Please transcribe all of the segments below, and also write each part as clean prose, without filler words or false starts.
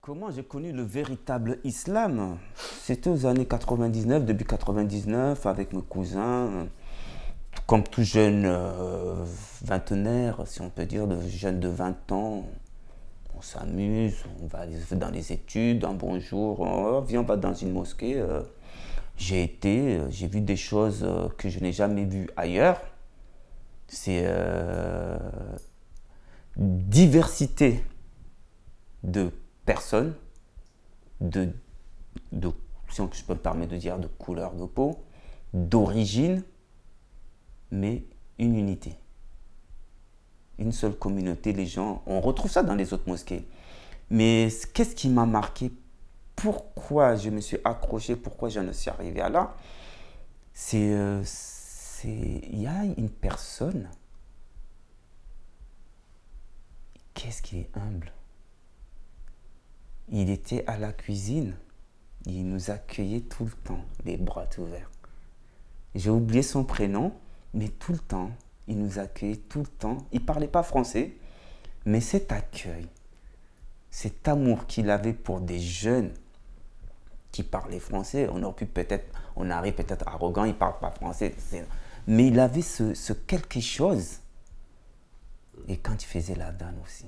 Comment j'ai connu le véritable islam? C'était aux années 99, début 99, avec mes cousins, comme tout jeune vingtenaire, si on peut dire, de jeune de 20 ans. On s'amuse, on va dans les études, un bonjour, oh, viens, on va dans une mosquée. J'ai vu des choses que je n'ai jamais vues ailleurs. C'est diversité de personnes, de, si je peux me permettre de dire, de couleur de peau, d'origine, mais une unité. Une seule communauté, les gens, on retrouve ça dans les autres mosquées. Mais qu'est-ce qui m'a marqué? Pourquoi je me suis accroché? Pourquoi j'en suis arrivé à là? Il y a une personne, qu'est-ce qu'il est humble. Il était à la cuisine, il nous accueillait tout le temps, les bras ouverts. J'ai oublié son prénom, mais tout le temps, il nous accueillait tout le temps. Il ne parlait pas français, mais cet accueil, cet amour qu'il avait pour des jeunes qui parlaient français, on arrive peut-être arrogant, il ne parle pas français, mais il avait ce quelque chose. Et quand il faisait la danse aussi,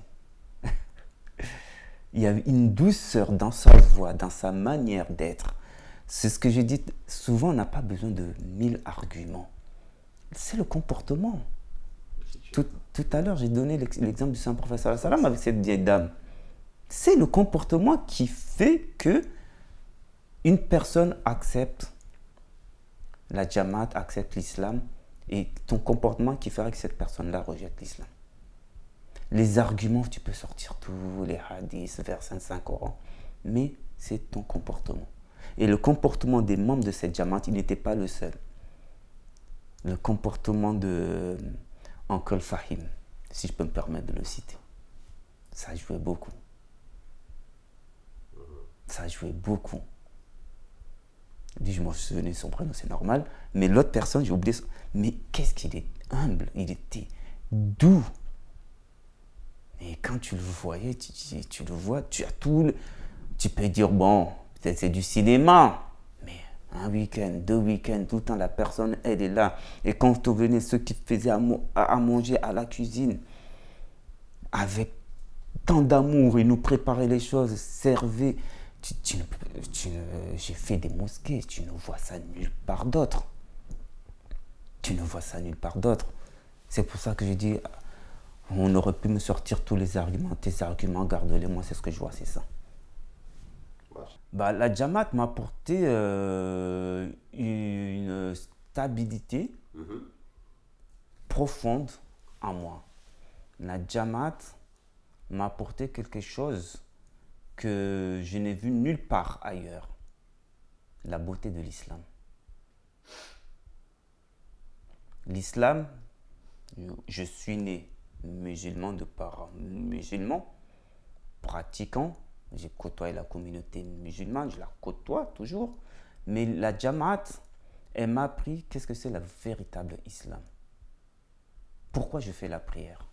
il y avait une douceur dans sa voix, dans sa manière d'être. C'est ce que je dis, souvent on n'a pas besoin de 1000 arguments. C'est le comportement. Tout à l'heure, j'ai donné l'exemple du Saint-Prophète sallallahu alayhi wa sallam avec cette vieille dame. C'est le comportement qui fait que une personne accepte la Jamaat, accepte l'islam, et ton comportement qui fera que cette personne-là rejette l'islam. Les arguments, tu peux sortir tous les hadiths, versets 5 Coran, mais c'est ton comportement. Et le comportement des membres de cette Jamaat, il n'était pas le seul. Le comportement de Uncle Fahim, si je peux me permettre de le citer, ça jouait beaucoup. Ça jouait beaucoup. Lui, je m'en souvenais de son prénom, c'est normal. Mais l'autre personne, j'ai oublié. Mais qu'est-ce qu'il est humble, il était doux. Et quand tu le voyais, tu le vois, tu as tout. Tu peux dire, bon, peut-être c'est du cinéma. Mais un week-end, 2 week-ends, tout le temps, la personne, elle est là. Et quand tu venais, ceux qui faisaient à manger à la cuisine, avec tant d'amour, ils nous préparaient les choses, servaient. J'ai fait des mosquées, tu ne vois ça nulle part d'autre. Tu ne vois ça nulle part d'autre. C'est pour ça que je dis, on aurait pu me sortir tous les arguments. Tes arguments, garde-les, moi c'est ce que je vois, c'est ça. La Jamaat m'a apporté une stabilité profonde en moi. La Jamaat m'a apporté quelque chose que je n'ai vu nulle part ailleurs. La beauté de l'islam. L'islam, je suis né musulman de parents musulmans, pratiquant. J'ai côtoyé la communauté musulmane, je la côtoie toujours. Mais la Jamaat, elle m'a appris qu'est-ce que c'est le véritable islam. Pourquoi je fais la prière?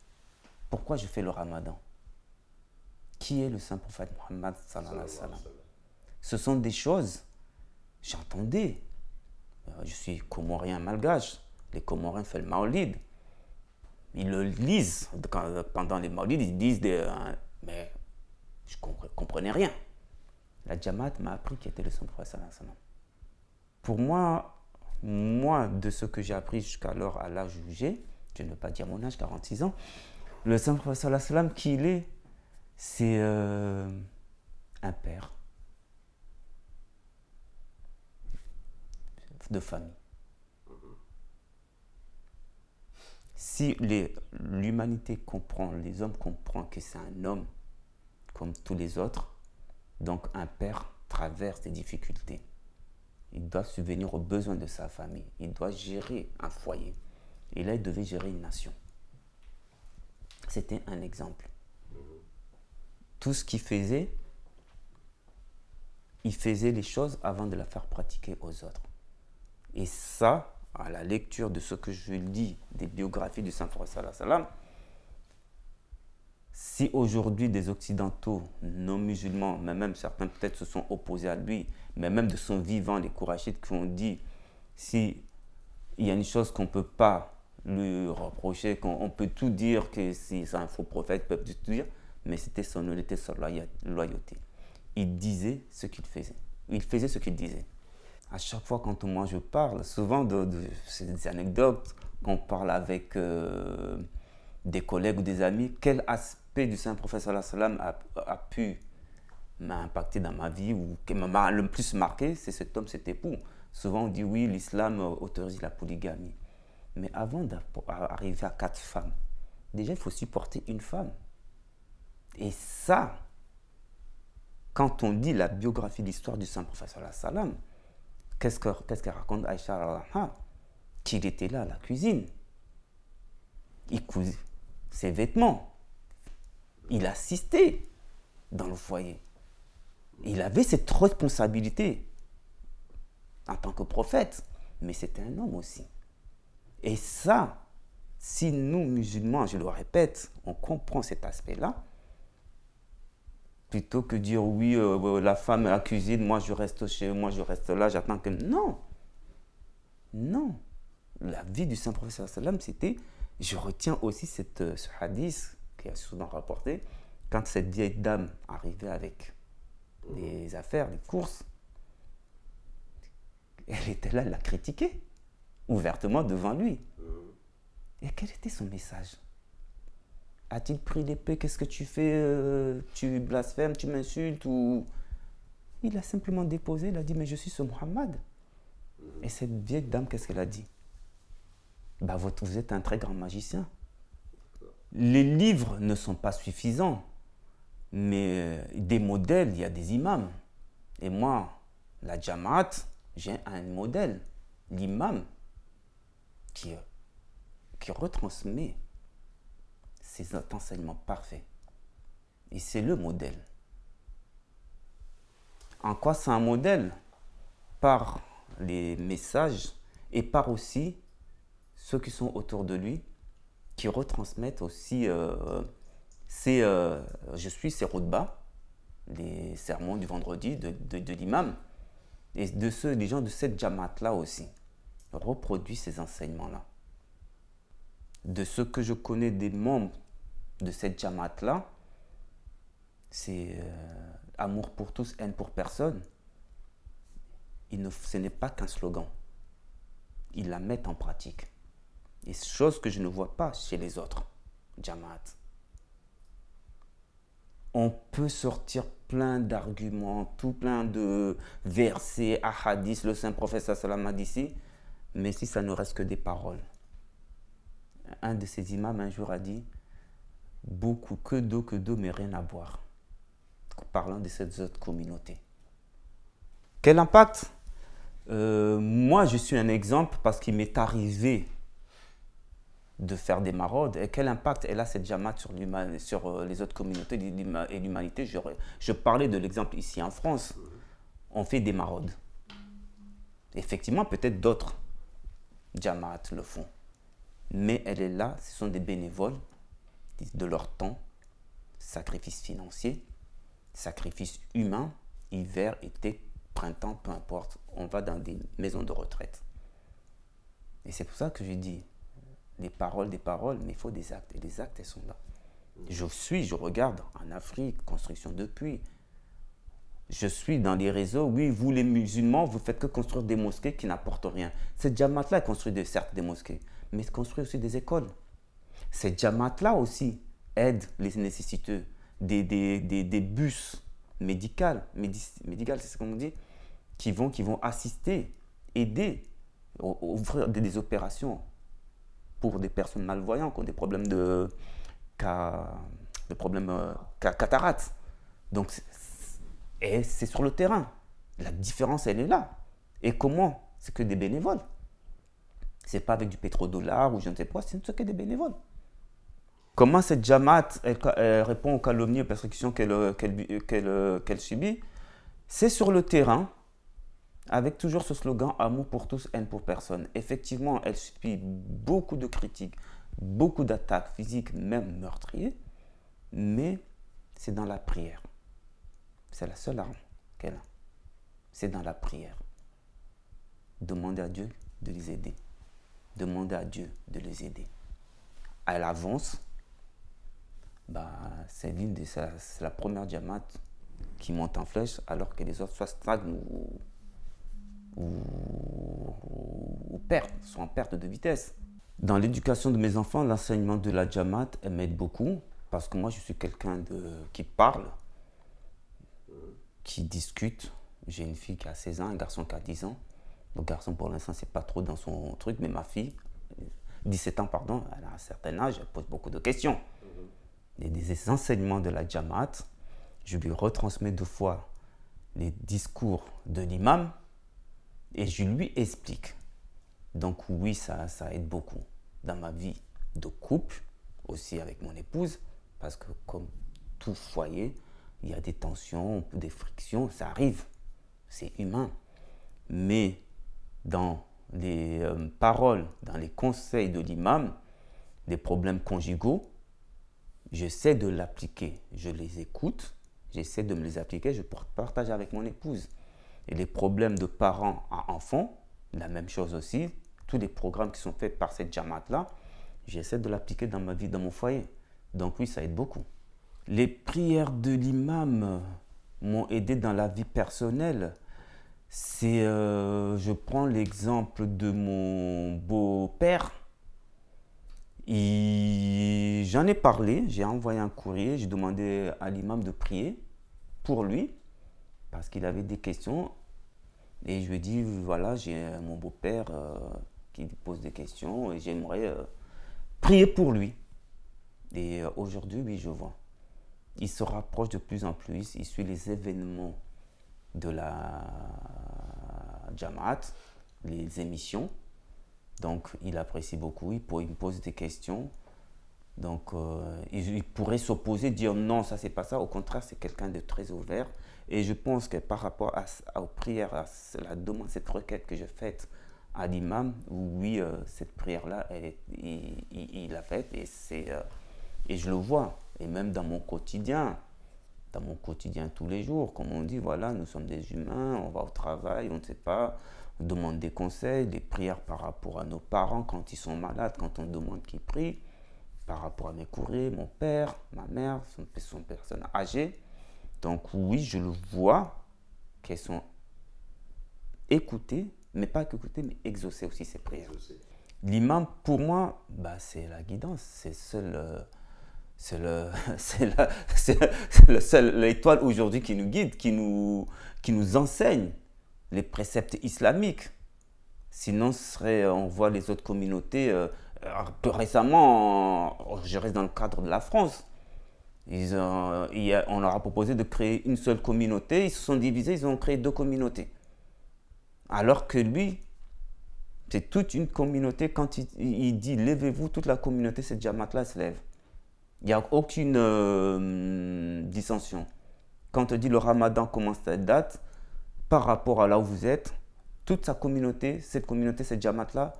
Pourquoi je fais le ramadan? Qui est le Saint-Prophète Mohammed sallallahu alayhi wa sallam? Ce sont des choses, j'entendais. Je suis comorien malgache. Les Comoriens font le maolid. Ils le lisent. Pendant les maolids, ils disent mais je ne comprenais rien. La Jamaat m'a appris qui était le Saint-Prophète sallallahu alayhi wa sallam. Pour moi, de ce que j'ai appris jusqu'alors à l'âge où je ne veux pas dire mon âge, 46 ans, le Saint-Prophète sallallahu alayhi wa sallam, qui il est, c'est un père de famille. Si l'humanité comprend, les hommes comprennent que c'est un homme comme tous les autres, donc un père traverse des difficultés. Il doit subvenir aux besoins de sa famille. Il doit gérer un foyer. Et là, il devait gérer une nation. C'était un exemple. Tout ce qu'il faisait, il faisait les choses avant de la faire pratiquer aux autres. Et ça, à la lecture de ce que je dis, des biographies du Saint-Prophète sallallahu alayhi wa sallam, Si aujourd'hui des Occidentaux non musulmans, mais même certains peut-être se sont opposés à lui, mais même de son vivant, les Kourachites qui ont dit, si il y a une chose qu'on ne peut pas lui reprocher, qu'on peut tout dire que si c'est un faux prophète, ils peuvent tout dire, mais c'était son honnêteté, sa loyauté. Il disait ce qu'il faisait. Il faisait ce qu'il disait. À chaque fois quand moi je parle, souvent c'est des anecdotes, qu'on parle avec des collègues ou des amis, quel aspect du Saint-Prophète sallallahu alayhi wa sallam a pu m'impacter dans ma vie ou qui m'a le plus marqué, c'est cet homme, cet époux. Souvent on dit oui, l'islam autorise la polygamie. Mais avant d'arriver à 4 femmes, déjà il faut supporter une femme. Et ça, quand on dit la biographie, l'histoire du Saint-Prophète sallallahu alayhi wa sallam, qu'est-ce qu'elle raconte Aïcha, qu'il était là à la cuisine. Il cousait ses vêtements. Il assistait dans le foyer. Il avait cette responsabilité en tant que prophète, mais c'était un homme aussi. Et ça, si nous, musulmans, je le répète, on comprend cet aspect-là, plutôt que dire oui, la femme à la cuisine, moi je reste chez moi, je reste là, j'attends que... Non. Non. La vie du Saint-Prophète sallallahu alayhi wa sallam, c'était... Je retiens aussi ce hadith qui est souvent rapporté, quand cette vieille dame arrivait avec des affaires, des courses, elle était là, elle l'a critiqué ouvertement devant lui. Et quel était son message? A-t-il pris l'épée? Qu'est-ce que tu fais? Tu blasphèmes, tu m'insultes ou... Il a simplement déposé, il a dit, mais je suis ce Muhammad. Et cette vieille dame, qu'est-ce qu'elle a dit? Bah, vous êtes un très grand magicien. Les livres ne sont pas suffisants, mais des modèles, il y a des imams. Et moi, la Jamaat, j'ai un modèle, l'imam, qui retransmet ses enseignements parfaits. Et c'est le modèle. En quoi c'est un modèle? Par les messages et par aussi ceux qui sont autour de lui, qui retransmettent aussi je suis ces khutbahs, les sermons du vendredi de l'imam, et des gens de cette jamaat-là aussi, reproduisent ces enseignements-là. De ce que je connais des membres de cette jamaat-là, c'est amour pour tous, haine pour personne. Ce n'est pas qu'un slogan. Ils la mettent en pratique. Et chose que je ne vois pas chez les autres jamaat. On peut sortir plein d'arguments, tout plein de versets, hadiths, le Saint-Prophète sallallahu alayhi wa sallam a dit ici, mais si ça ne reste que des paroles. Un de ces imams un jour a dit, beaucoup, que d'eau, mais rien à boire. Parlant de cette autre communauté. Quel impact? Moi, je suis un exemple parce qu'il m'est arrivé de faire des maraudes. Et quel impact elle a cette jamaat sur les autres communautés et l'humanité? Je parlais de l'exemple ici en France. On fait des maraudes. Effectivement, peut-être d'autres jamaat le font. Mais elle est là, ce sont des bénévoles de leur temps, sacrifice financier, sacrifice humain, hiver, été, printemps, peu importe. On va dans des maisons de retraite. Et c'est pour ça que je dis, des paroles, mais il faut des actes. Et les actes, elles sont là. Je regarde en Afrique, construction de puits. Je suis dans les réseaux, oui, vous les musulmans, vous faites que construire des mosquées qui n'apportent rien. Cette jamaat-là construit certes des mosquées, mais construit aussi des écoles. Cette jamaat-là aussi aide les nécessiteux. Des bus médicaux, c'est ce qu'on dit, qui vont assister, aider, offrir des opérations pour des personnes malvoyantes qui ont des problèmes de cataracte. Donc, c'est sur le terrain. La différence, elle est là. Et comment? C'est que des bénévoles. C'est pas avec du pétrodollar ou je ne sais pas, c'est que des bénévoles. Comment cette jamaat elle répond aux calomnies, aux persécutions qu'elle subit? C'est sur le terrain, avec toujours ce slogan « Amour pour tous, haine pour personne ». Effectivement, elle subit beaucoup de critiques, beaucoup d'attaques physiques, même meurtrières. mais c'est dans la prière. C'est la seule arme qu'elle a. C'est dans la prière. Demandez à Dieu de les aider. Demandez à Dieu de les aider. Elle avance. C'est la première Jamaat qui monte en flèche, alors que les autres soit stagnent ou perdent, sont en perte de vitesse. Dans l'éducation de mes enfants, l'enseignement de la Jamaat m'aide beaucoup, parce que moi je suis quelqu'un qui parle, qui discute. J'ai une fille qui a 16 ans, un garçon qui a 10 ans. Le garçon pour l'instant c'est pas trop dans son truc, mais ma fille, 17 ans pardon, elle a un certain âge, elle pose beaucoup de questions. Et des enseignements de la Jamaat, je lui retransmets 2 fois les discours de l'imam et je lui explique. Donc oui, ça aide beaucoup dans ma vie de couple, aussi avec mon épouse, parce que comme tout foyer, il y a des tensions, des frictions, ça arrive, c'est humain. Mais dans les paroles, dans les conseils de l'imam, des problèmes conjugaux, j'essaie de l'appliquer, je les écoute, j'essaie de me les appliquer, je partage avec mon épouse. Et les problèmes de parents à enfants, la même chose aussi, tous les programmes qui sont faits par cette Jamaat-là, j'essaie de l'appliquer dans ma vie, dans mon foyer. Donc oui, ça aide beaucoup. Les prières de l'imam m'ont aidé dans la vie personnelle. Je prends l'exemple de mon beau-père. J'en ai parlé, j'ai envoyé un courrier, j'ai demandé à l'imam de prier pour lui, parce qu'il avait des questions. Et je lui ai dit, voilà, j'ai mon beau-père qui pose des questions et j'aimerais prier pour lui. Et aujourd'hui, oui, je vois. Il se rapproche de plus en plus, il suit les événements de la Jamaat, les émissions. Donc, il apprécie beaucoup, il me pose des questions. Donc, il pourrait s'opposer, dire non, ça, c'est pas ça. Au contraire, c'est quelqu'un de très ouvert. Et je pense que par rapport aux prières, à la demande, cette requête que j'ai faite à l'imam, oui, cette prière-là, il l'a faite et je le vois. Et même dans mon quotidien tous les jours, comme on dit, voilà, nous sommes des humains, on va au travail, on ne sait pas, on demande des conseils, des prières par rapport à nos parents quand ils sont malades, quand on demande qu'ils prient, par rapport à mes courriers, mon père, ma mère, sont personnes âgées. Donc oui, je le vois qu'elles sont écoutées, mais pas qu'écoutées, mais exaucées aussi ces prières. L'imam, pour moi, c'est la guidance, c'est l'étoile aujourd'hui qui nous guide, qui nous enseigne les préceptes islamiques. Sinon, on voit les autres communautés. Peu récemment, je reste dans le cadre de la France. On leur a proposé de créer une seule communauté. Ils se sont divisés, ils ont créé 2 communautés. Alors que lui, c'est toute une communauté. Quand il dit levez-vous, toute la communauté, cette Jamaat-là se lève. Il n'y a aucune dissension. Quand on dit le Ramadan commence à telle date, par rapport à là où vous êtes, toute sa communauté, cette Jamaat-là,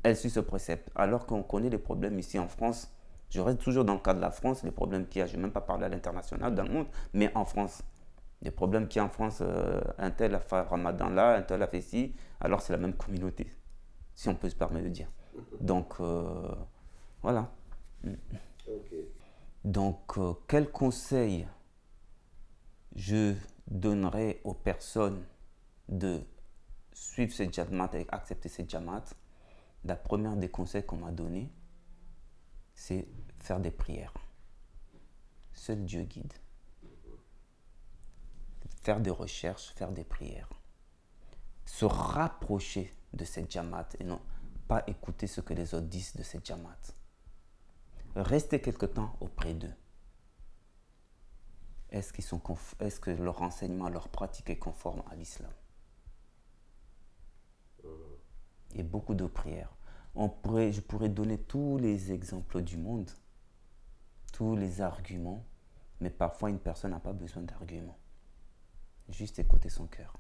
elle suit ce précepte. Alors qu'on connaît les problèmes ici en France, je reste toujours dans le cas de la France, les problèmes qu'il y a, je ne vais même pas parler à l'international, dans le monde, mais en France. Les problèmes qu'il y a en France, un tel a fait Ramadan là, un tel a fait ci, alors c'est la même communauté, si on peut se permettre de dire. Donc, voilà. Okay. Donc, quel conseil je donnerais aux personnes de suivre cette Jamaat et accepter cette Jamaat? La première des conseils qu'on m'a donné, c'est faire des prières. Seul Dieu guide. Faire des recherches, faire des prières. Se rapprocher de cette Jamaat et non pas écouter ce que les autres disent de cette Jamaat. Rester quelque temps auprès d'eux. Est-ce que leur enseignement, leur pratique est conforme à l'islam? Et beaucoup de prières. Je pourrais donner tous les exemples du monde, tous les arguments, mais parfois une personne n'a pas besoin d'arguments. Juste écouter son cœur.